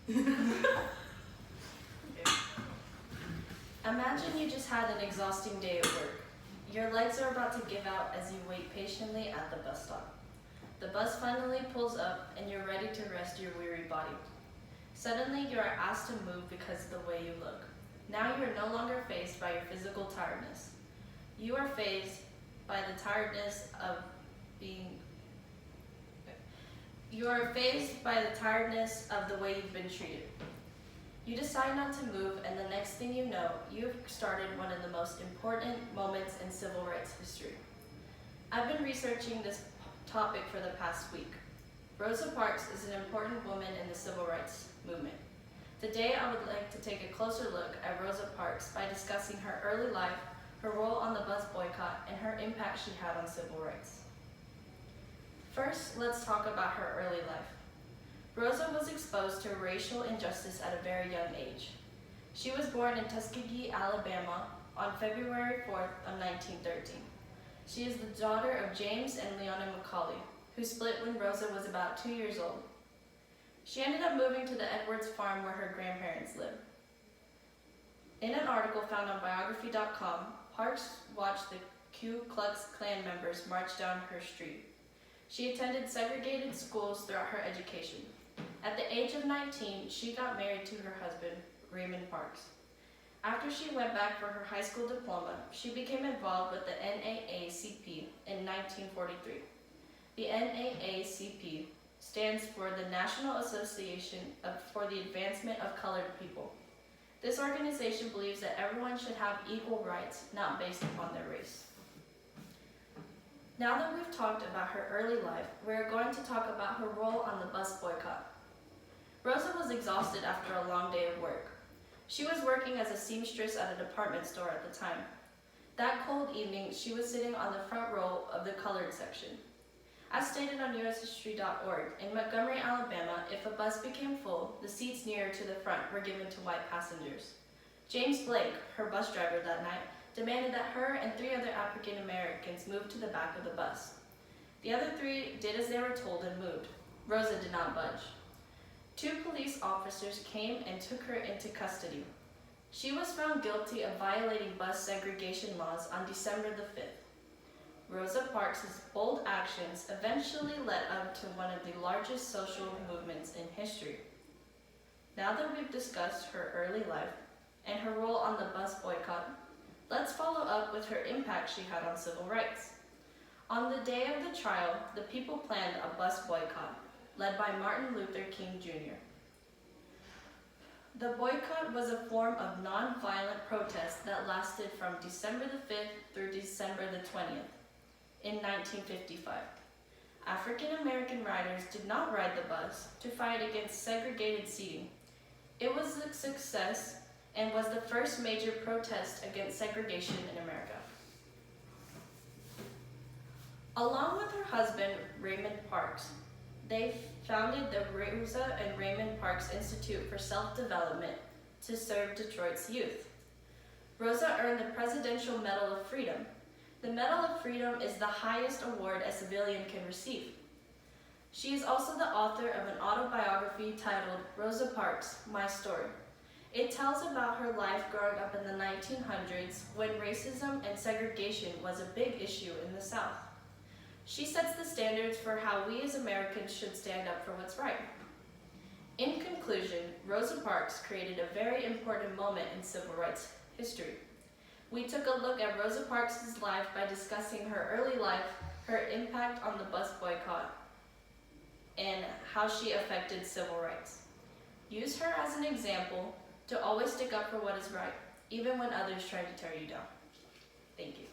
Imagine you just had an exhausting day at work. Your lights are about to give out as you wait patiently at the bus stop. The bus finally pulls up and you're ready to rest your weary body. Suddenly you are asked to move because of the way you look. Now you are no longer faced by your physical tiredness. You are faced by the tiredness of the way you've been treated. You decide not to move, and the next thing you know, you've started one of the most important moments in civil rights history. I've been researching this topic for the past week. Rosa Parks is an important woman in the civil rights movement. Today, I would like to take a closer look at Rosa Parks by discussing her early life, her role on the bus boycott, and her impact she had on civil rights. First, let's talk about her early life. Rosa was exposed to racial injustice at a very young age. She was born in Tuskegee, Alabama on February 4th of 1913. She is the daughter of James and Leona McCauley, who split when Rosa was about 2 years old. She ended up moving to the Edwards farm where her grandparents lived. In an article found on biography.com, Parks watched the Ku Klux Klan members march down her street. She attended segregated schools throughout her education. At the age of 19, she got married to her husband, Raymond Parks. After she went back for her high school diploma, she became involved with the NAACP in 1943. The NAACP stands for the National Association for the Advancement of Colored People. This organization believes that everyone should have equal rights, not based upon their race. Now that we've talked about her early life, we're going to talk about her role on the bus boycott. Rosa was exhausted after a long day of work. She was working as a seamstress at a department store at the time. That cold evening, she was sitting on the front row of the colored section. As stated on ushistory.org, in Montgomery, Alabama, if a bus became full, the seats nearer to the front were given to white passengers. James Blake, her bus driver that night, demanded that her and 3 other African Americans move to the back of the bus. The other 3 did as they were told and moved. Rosa did not budge. 2 police officers came and took her into custody. She was found guilty of violating bus segregation laws on December the 5th. Rosa Parks' bold actions eventually led up to one of the largest social movements in history. Now that we've discussed her early life and her role on the bus boycott, let's follow up with her impact she had on civil rights. On the day of the trial, the people planned a bus boycott, led by Martin Luther King Jr. The boycott was a form of non-violent protest that lasted from December the 5th through December the 20th in 1955. African American riders did not ride the bus to fight against segregated seating. It was a success and was the first major protest against segregation in America. Along with her husband, Raymond Parks, they founded the Rosa and Raymond Parks Institute for Self-Development to serve Detroit's youth. Rosa earned the Presidential Medal of Freedom. The Medal of Freedom is the highest award a civilian can receive. She is also the author of an autobiography titled Rosa Parks, My Story. It tells about her life growing up in the 1900s when racism and segregation was a big issue in the South. She sets the standards for how we as Americans should stand up for what's right. In conclusion, Rosa Parks created a very important moment in civil rights history. We took a look at Rosa Parks' life by discussing her early life, her impact on the bus boycott, and how she affected civil rights. Use her as an example to always stick up for what is right, even when others try to tear you down. Thank you.